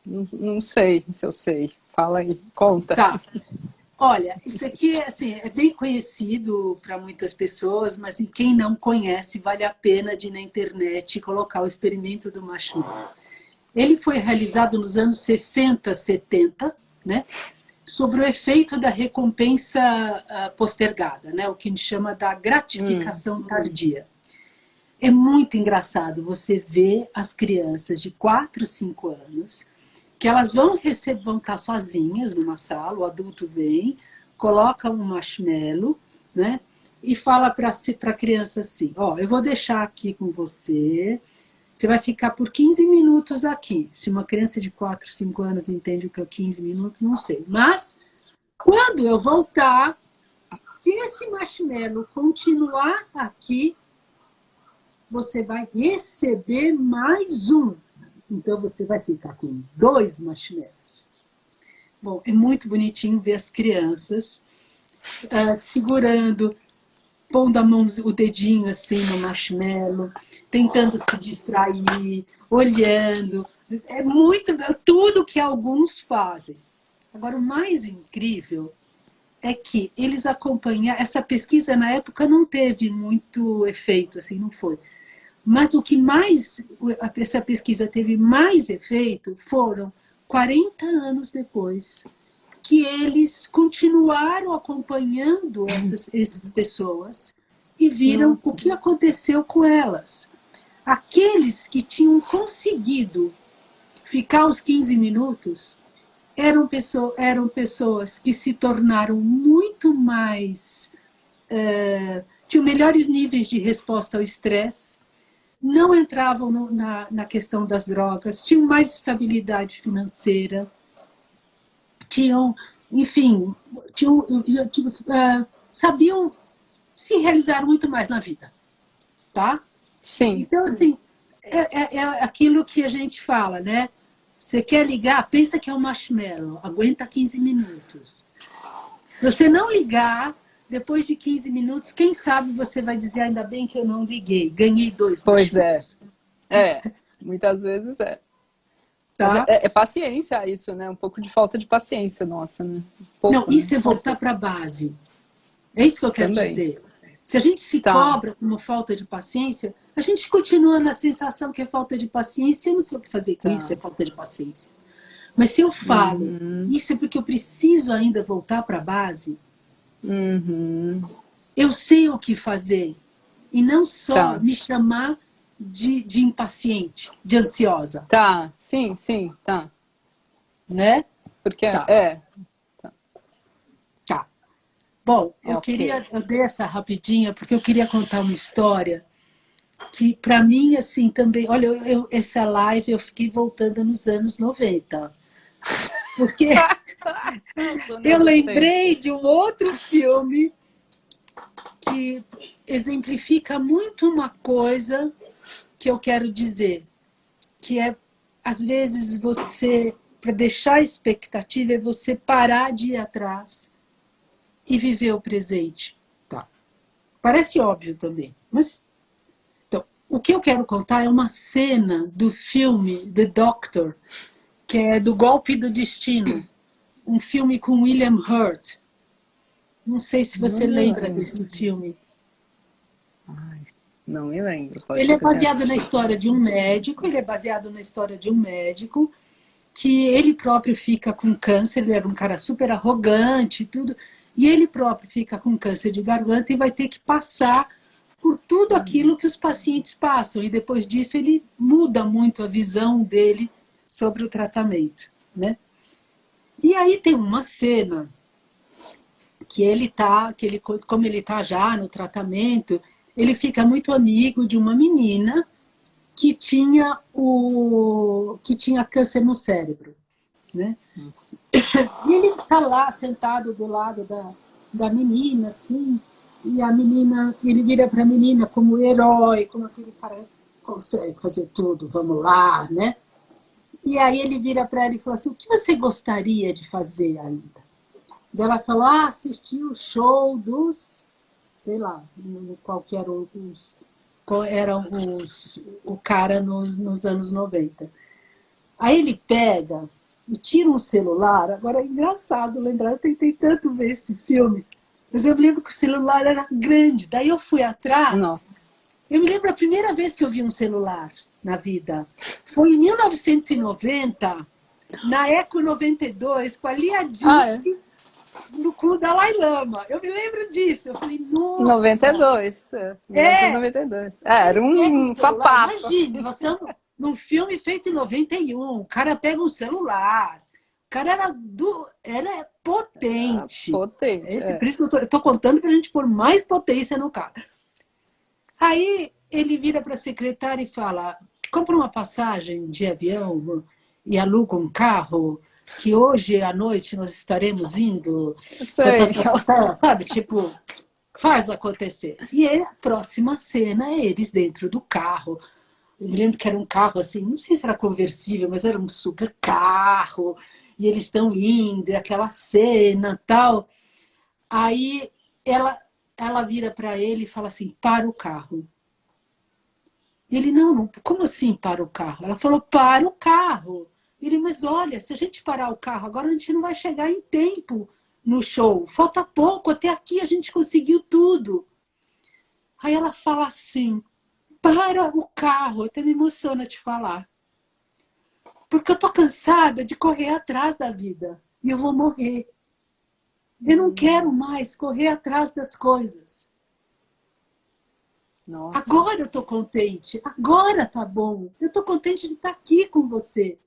Não sei se eu sei. Fala aí, conta. Tá. Olha, isso aqui assim, é bem conhecido para muitas pessoas, mas quem não conhece, vale a pena de ir na internet e colocar o experimento do marshmallow. Ele foi realizado nos anos 60, 70, né? Sobre o efeito da recompensa postergada, né? O que a gente chama da gratificação tardia. é muito engraçado você ver as crianças de 4, 5 anos, que elas vão estar sozinhas numa sala, o adulto vem, coloca um marshmallow, né? E fala para a criança assim, ó, eu vou deixar aqui com você, você vai ficar por 15 minutos aqui. Se uma criança de 4, 5 anos entende o que é 15 minutos, não sei. Mas, quando eu voltar, se esse marshmallow continuar aqui, você vai receber mais um. Então, você vai ficar com 2 marshmallows. Bom, é muito bonitinho ver as crianças segurando, pondo a mão, o dedinho assim no marshmallow, tentando se distrair, olhando. É muito, tudo que alguns fazem. Agora, o mais incrível é que eles acompanharam, essa pesquisa na época não teve muito efeito, assim, não foi. Mas o que mais, essa pesquisa teve mais efeito foram 40 anos depois, que eles continuaram acompanhando essas pessoas e viram o que aconteceu com elas. Aqueles que tinham conseguido ficar os 15 minutos eram pessoas que se tornaram muito mais... tinham melhores níveis de resposta ao estresse, não entravam na questão das drogas, tinham mais estabilidade financeira, tinham, enfim, sabiam se realizar muito mais na vida, tá? Sim. Então, assim, é aquilo que a gente fala, né? Você quer ligar, pensa que é um marshmallow, aguenta 15 minutos. Se você não ligar, depois de 15 minutos, quem sabe você vai dizer, ainda bem que eu não liguei, ganhei 2 marshmallows. Pois é, muitas vezes é. Tá? É paciência isso, né? Um pouco de falta de paciência nossa, né? Não, isso é voltar para a base. É isso que eu quero dizer. Se a gente se cobra como falta de paciência, a gente continua na sensação que é falta de paciência, eu não sei o que fazer com isso, é falta de paciência. Mas se eu falo, isso é porque eu preciso ainda voltar para a base, eu sei o que fazer. E não só me chamar de impaciente, de ansiosa. Tá, sim, tá. Né? Porque Tá. Bom, eu dei essa rapidinha porque eu queria contar uma história que, para mim, assim, também... Olha, essa live eu fiquei voltando nos anos 90. Porque eu lembrei de um outro filme que exemplifica muito uma coisa que eu quero dizer, que é, às vezes, você, para deixar a expectativa, é você parar de ir atrás e viver o presente. Tá. Parece óbvio também, mas... Então, o que eu quero contar é uma cena do filme The Doctor, que é do Golpe do Destino, um filme com William Hurt. Não sei se você lembra desse filme. Não me lembro. Ele é baseado na história de um médico, que ele próprio fica com câncer, ele era um cara super arrogante e tudo, e ele próprio fica com câncer de garganta e vai ter que passar por tudo aquilo que os pacientes passam, e depois disso ele muda muito a visão dele sobre o tratamento, né? E aí tem uma cena que como ele está já no tratamento, ele fica muito amigo de uma menina que tinha câncer no cérebro, né? Nossa. E ele está lá sentado do lado da menina, assim, e a menina, ele vira para a menina como herói, como aquele cara consegue fazer tudo, vamos lá, né? E aí ele vira para ela e fala assim, o que você gostaria de fazer ainda? E ela fala, assistir o show dos, sei lá, qual que eram o cara nos anos 90. Aí ele pega e tira um celular, agora é engraçado lembrar, eu tentei tanto ver esse filme, mas eu me lembro que o celular era grande, daí eu fui atrás. Nossa. Eu me lembro a primeira vez que eu vi um celular na vida. Foi em 1990, na Eco 92, com a Lia Disse. no cu da Dalai Lama. Eu me lembro disso. Eu falei, nossa. 92. 1992. Era um sapato. Imagina, nós estamos num filme feito em 91. O cara pega um celular. O cara era potente. Potente. Por isso que eu tô contando pra gente pôr mais potência no cara. Aí ele vira para a secretária e fala, compra uma passagem de avião e aluga um carro, que hoje à noite nós estaremos indo. Sabe, tipo, faz acontecer. E a próxima cena é eles dentro do carro. Eu me lembro que era um carro assim, não sei se era conversível, mas era um super carro. E eles estão indo, e aquela cena tal. Aí ela vira para ele e fala assim, para o carro. Ele, não, como assim para o carro? Ela falou, para o carro. Ele, mas olha, se a gente parar o carro agora, a gente não vai chegar em tempo no show. Falta pouco, até aqui a gente conseguiu tudo. Aí ela fala assim, para o carro. Até me emociona te falar. Porque eu tô cansada de correr atrás da vida. E eu vou morrer. Eu não quero mais correr atrás das coisas. Nossa. Agora eu tô contente. Agora tá bom. Eu tô contente de estar aqui com você.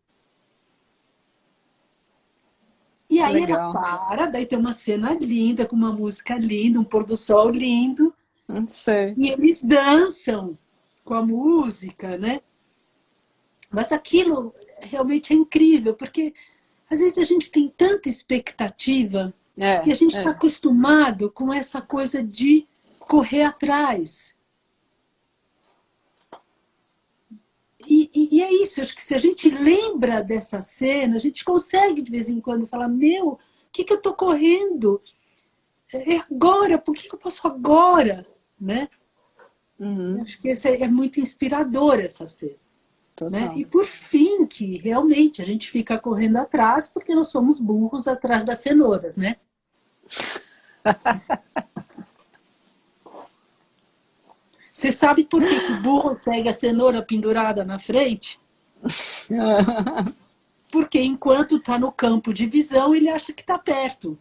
E aí Legal. ela para, daí tem uma cena linda, com uma música linda, um pôr do sol lindo. Não sei. E eles dançam com a música, né? Mas aquilo realmente é incrível, porque às vezes a gente tem tanta expectativa e a gente está acostumado com essa coisa de correr atrás. E é isso, acho que se a gente lembra dessa cena, a gente consegue de vez em quando falar, meu, o que eu estou correndo? É agora, por que eu posso agora? Né? Uhum. Acho que é muito inspirador essa cena. Né? E por fim, que realmente a gente fica correndo atrás porque nós somos burros atrás das cenouras, né? Você sabe por que o burro segue a cenoura pendurada na frente? Porque enquanto está no campo de visão, ele acha que está perto.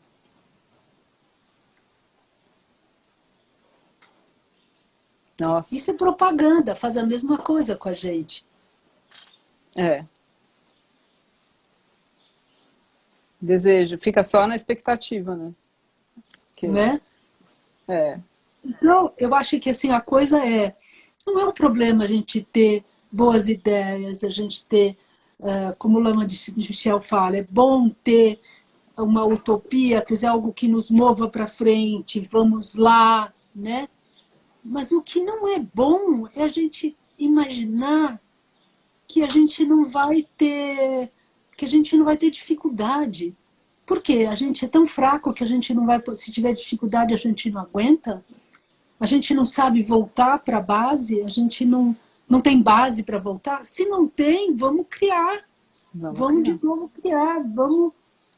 Nossa. Isso é propaganda, faz a mesma coisa com a gente. Desejo, fica só na expectativa, né? Né? Então, eu acho que assim, a coisa não é um problema a gente ter boas ideias, a gente ter, como o Lama de Michel fala, é bom ter uma utopia, quer dizer, algo que nos mova para frente, vamos lá, né? Mas o que não é bom é a gente imaginar que a gente não vai ter, dificuldade. Por quê? A gente é tão fraco que a gente não vai, se tiver dificuldade, a gente não aguenta. A gente não sabe voltar para a base, a gente não tem base para voltar. Se não tem, vamos criar. Vamos de novo criar, vamos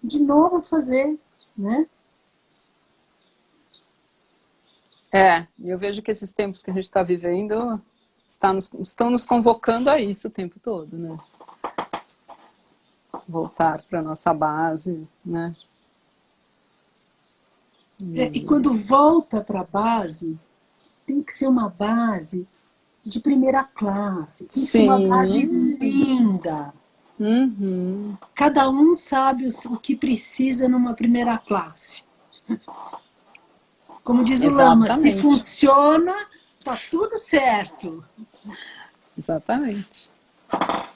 de novo fazer, né? Eu vejo que esses tempos que a gente está vivendo estão nos convocando a isso o tempo todo, né? Voltar para a nossa base, né? E quando volta para a base, tem que ser uma base de primeira classe, tem que ser uma base linda. Uhum. Cada um sabe o que precisa numa primeira classe. Como diz o Lama, se funciona, tá tudo certo. Exatamente.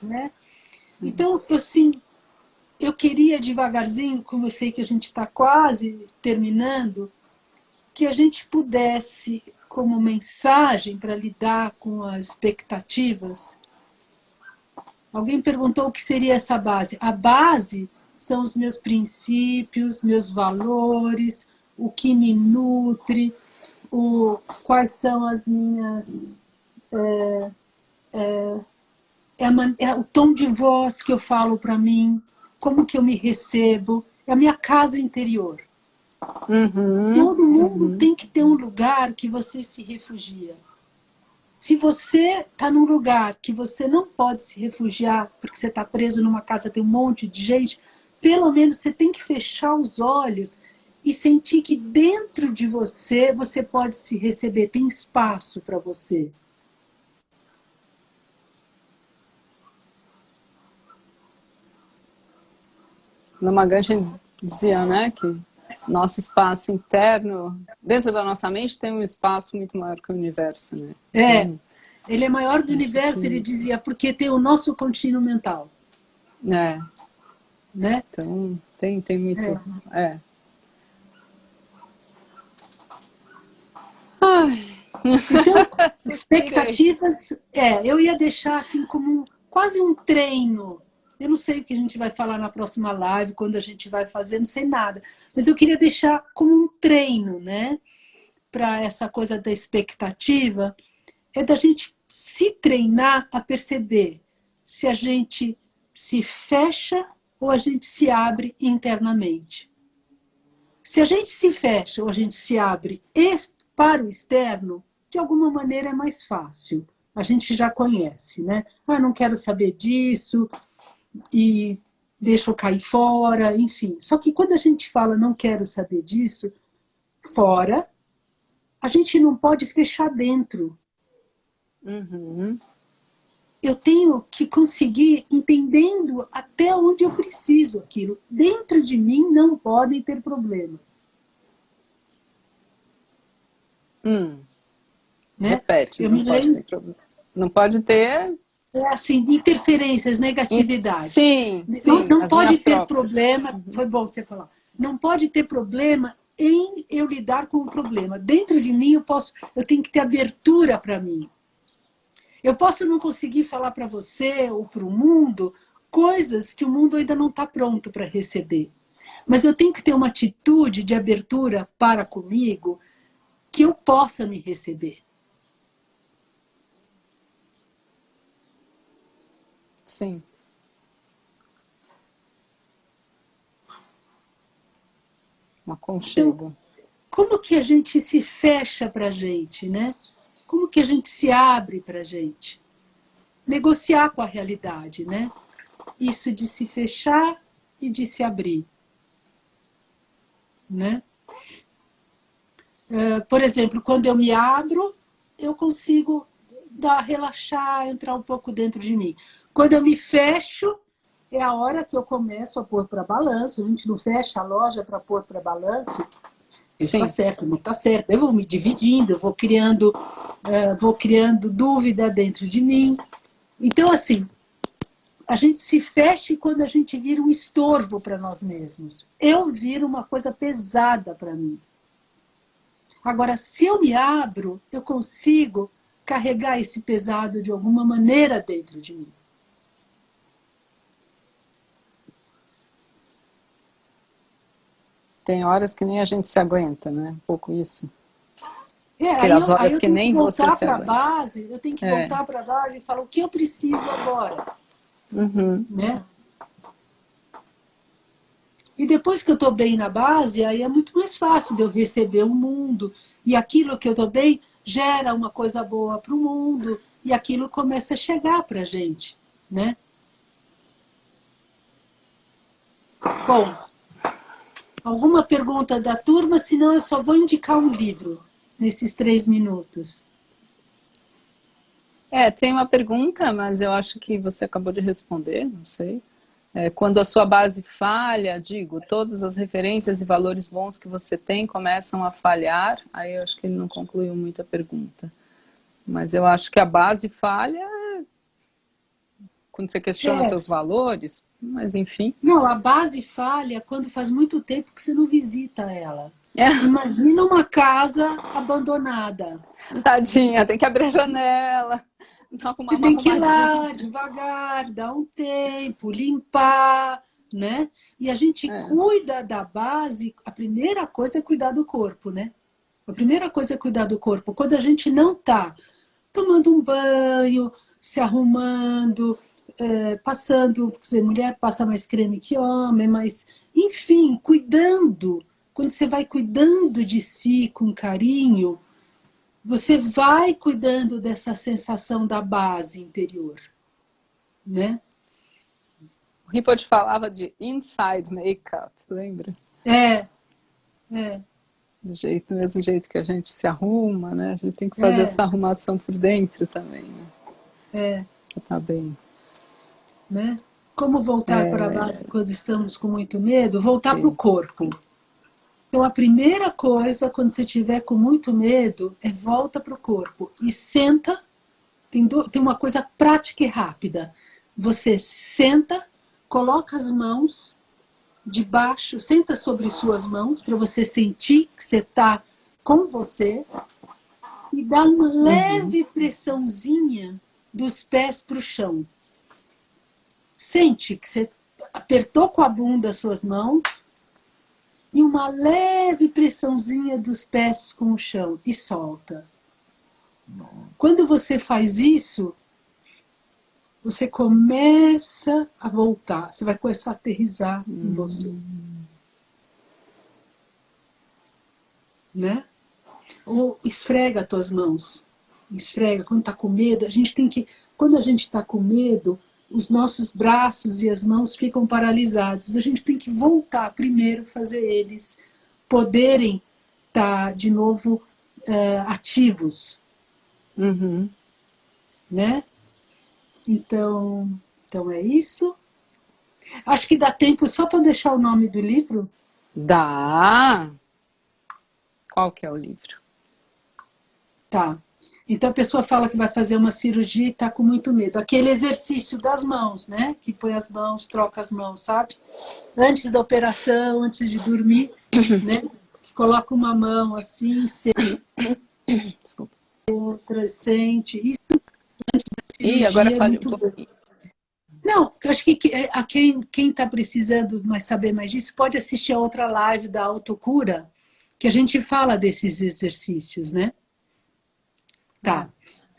Né? Então, eu queria devagarzinho, como eu sei que a gente está quase terminando, que a gente pudesse, como mensagem para lidar com as expectativas. Alguém perguntou o que seria essa base. A base são os meus princípios, meus valores, o que me nutre, quais são as minhas... o tom de voz que eu falo para mim, como que eu me recebo, é a minha casa interior. Todo mundo tem que ter um lugar que você se refugia. Se você está num lugar que você não pode se refugiar, porque você está preso numa casa, tem um monte de gente, pelo menos você tem que fechar os olhos e sentir que dentro de você, você pode se receber, tem espaço para você. Namaganti dizia, né, que nosso espaço interno, dentro da nossa mente, tem um espaço muito maior que o universo, né? É, ele é maior do universo, que... ele dizia, porque tem o nosso contínuo mental. É. Né? Então, tem muito... É. Ai. Então, expectativas, eu ia deixar assim como quase um treino. Eu não sei o que a gente vai falar na próxima live, quando a gente vai fazer, não sei nada. Mas eu queria deixar como um treino, né? Para essa coisa da expectativa, é da gente se treinar a perceber se a gente se fecha ou a gente se abre internamente. Se a gente se fecha ou a gente se abre para o externo, de alguma maneira é mais fácil. A gente já conhece, né? Ah, não quero saber disso e deixa eu cair fora, enfim. Só que quando a gente fala não quero saber disso, fora, a gente não pode fechar dentro. Uhum. Eu tenho que conseguir entendendo até onde eu preciso aquilo. Dentro de mim não podem ter problemas. Né? Repete, não pode ter... assim, interferências, negatividade. Sim, não pode ter problema, foi bom você falar, não pode ter problema em eu lidar com o problema. Dentro de mim eu tenho que ter abertura para mim. Eu posso não conseguir falar para você ou para o mundo coisas que o mundo ainda não está pronto para receber. Mas eu tenho que ter uma atitude de abertura para comigo que eu possa me receber. Sim. Um aconchego. Então, como que a gente se fecha para a gente, né? Como que a gente se abre para a gente? Negociar com a realidade, né? Isso de se fechar e de se abrir. Né? Por exemplo, quando eu me abro, eu consigo relaxar, entrar um pouco dentro de mim. Quando eu me fecho, é a hora que eu começo a pôr para balanço. A gente não fecha a loja para pôr para balanço. Isso está certo, não está certo. Eu vou me dividindo, eu vou criando dúvida dentro de mim. Então, assim, a gente se fecha quando a gente vira um estorvo para nós mesmos. Eu viro uma coisa pesada para mim. Agora, se eu me abro, eu consigo carregar esse pesado de alguma maneira dentro de mim. Tem horas que nem a gente se aguenta, né? Um pouco isso. As horas que nem você se aguenta. Eu tenho que voltar para a base e falar o que eu preciso agora. Né? E depois que eu estou bem na base, aí é muito mais fácil de eu receber o mundo. E aquilo que eu estou bem gera uma coisa boa para o mundo. E aquilo começa a chegar para a gente. Né? Bom, alguma pergunta da turma? Senão eu só vou indicar um livro nesses 3 minutos. Tem uma pergunta, mas eu acho que você acabou de responder, não sei. Quando a sua base falha, todas as referências e valores bons que você tem começam a falhar, aí eu acho que ele não concluiu muito a pergunta. Mas eu acho que a base falha quando você questiona seus valores, mas enfim. Não, a base falha quando faz muito tempo que você não visita ela. Imagina uma casa abandonada. Tadinha, tem que abrir a janela. Você tem que ir lá devagar, dar um tempo, limpar, né? E a gente cuida da base, a primeira coisa é cuidar do corpo, né? A primeira coisa é cuidar do corpo. Quando a gente não está tomando um banho, se arrumando, passando, quer dizer, mulher passa mais creme que homem, mas, enfim, cuidando. Quando você vai cuidando de si com carinho, você vai cuidando dessa sensação da base interior, né? O Rinpoche falava de inside makeup, lembra? É, Do mesmo jeito que a gente se arruma, né? A gente tem que fazer essa arrumação por dentro também, né? Pra tá bem. né? Como voltar para a base quando estamos com muito medo? Voltar para o corpo. Então, a primeira coisa, quando você estiver com muito medo, é volta para o corpo. E senta, tem uma coisa prática e rápida. Você senta, coloca as mãos debaixo, senta sobre suas mãos, para você sentir que você está com você, e dá uma leve pressãozinha dos pés para o chão. Sente que você apertou com a bunda as suas mãos e uma leve pressãozinha dos pés com o chão e solta. Quando você faz isso, você começa a voltar. Você vai começar a aterrissar em você. Né? Ou esfrega as tuas mãos. Esfrega. Quando está com medo, a gente tem que... Quando a gente está com medo, os nossos braços e as mãos ficam paralisados. A gente tem que voltar primeiro, fazer eles poderem estar de novo ativos. Né? Então é isso. Acho que dá tempo só para deixar o nome do livro. Dá! Qual que é o livro? Tá. Então a pessoa fala que vai fazer uma cirurgia e está com muito medo. Aquele exercício das mãos, né? Que põe as mãos, troca as mãos, sabe? Antes da operação, antes de dormir, né? Coloca uma mão assim, Desculpa. outra, sente. Isso antes da cirurgia. E agora é fale muito um pouquinho. Não, eu acho que quem está precisando saber mais disso pode assistir a outra live da autocura, que a gente fala desses exercícios, né? Tá.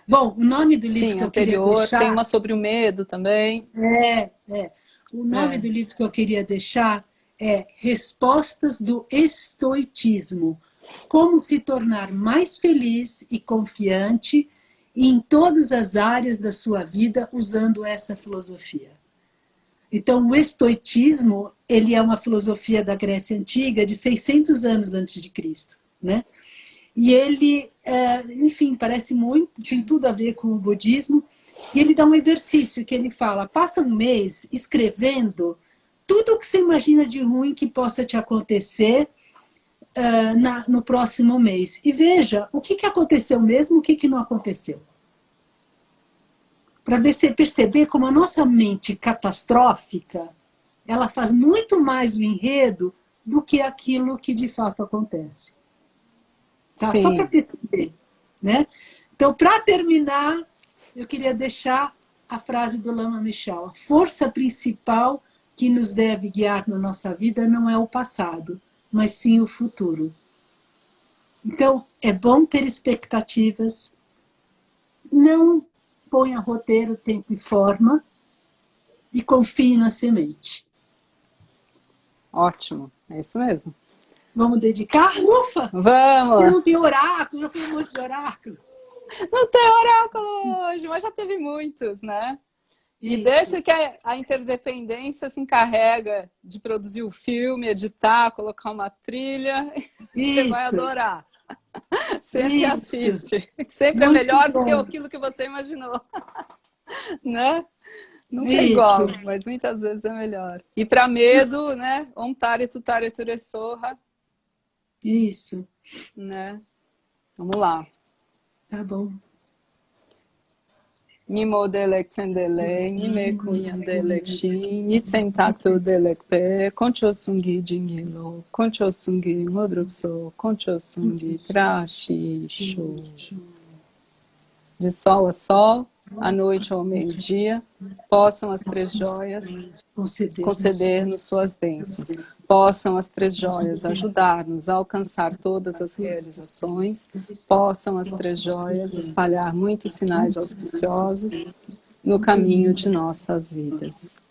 Bom, o nome do livro que eu queria deixar... Tem uma sobre o medo também. O nome do livro que eu queria deixar é Respostas do Estoicismo. Como se tornar mais feliz e confiante em todas as áreas da sua vida usando essa filosofia. Então, o estoicismo, ele é uma filosofia da Grécia Antiga de 600 anos antes de Cristo, né? E ele, enfim, parece muito, tem tudo a ver com o budismo, e ele dá um exercício que ele fala, passa um mês escrevendo tudo o que você imagina de ruim que possa te acontecer no próximo mês. E veja o que aconteceu mesmo, o que não aconteceu. Para você perceber como a nossa mente catastrófica, ela faz muito mais o enredo do que aquilo que de fato acontece. Tá? Só para perceber. Né? Então, para terminar, eu queria deixar a frase do Lama Michel. A força principal que nos deve guiar na nossa vida não é o passado, mas sim o futuro. Então, é bom ter expectativas, não ponha roteiro, tempo e forma e confie na semente. Ótimo, é isso mesmo. Vamos dedicar? Ufa! Vamos! Eu não tenho oráculo, já fui um monte de oráculo. Não tem oráculo hoje, mas já teve muitos, né? E deixa que a interdependência se encarrega de produzir o filme, editar, colocar uma trilha. Você vai adorar. Sempre assiste. Sempre muito é melhor do que aquilo que você imaginou. Né? Nunca é igual, mas muitas vezes é melhor. E para medo, né? Ontare tutare turesorra. Isso. Né? Vamos lá. Tá bom. Nimo delek tsendele, nime kunyan delek shin, nitsen takto delek pe, concho sungi jingilo, concho sungi modrupso, concho sungi trashi sho. De sol a sol, à noite ou ao meio-dia, possam as três joias conceder-nos suas bênçãos. Possam as três joias ajudar-nos a alcançar todas as realizações. Possam as três joias espalhar muitos sinais auspiciosos no caminho de nossas vidas.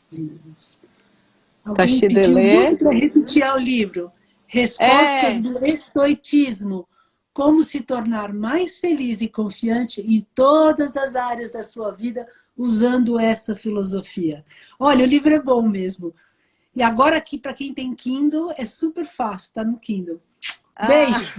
Alguém pediu muito para repetir o livro. Respostas do Estoicismo. Como se tornar mais feliz e confiante em todas as áreas da sua vida usando essa filosofia. Olha, o livro é bom mesmo. E agora aqui, para quem tem Kindle, é super fácil, está no Kindle. Beijo!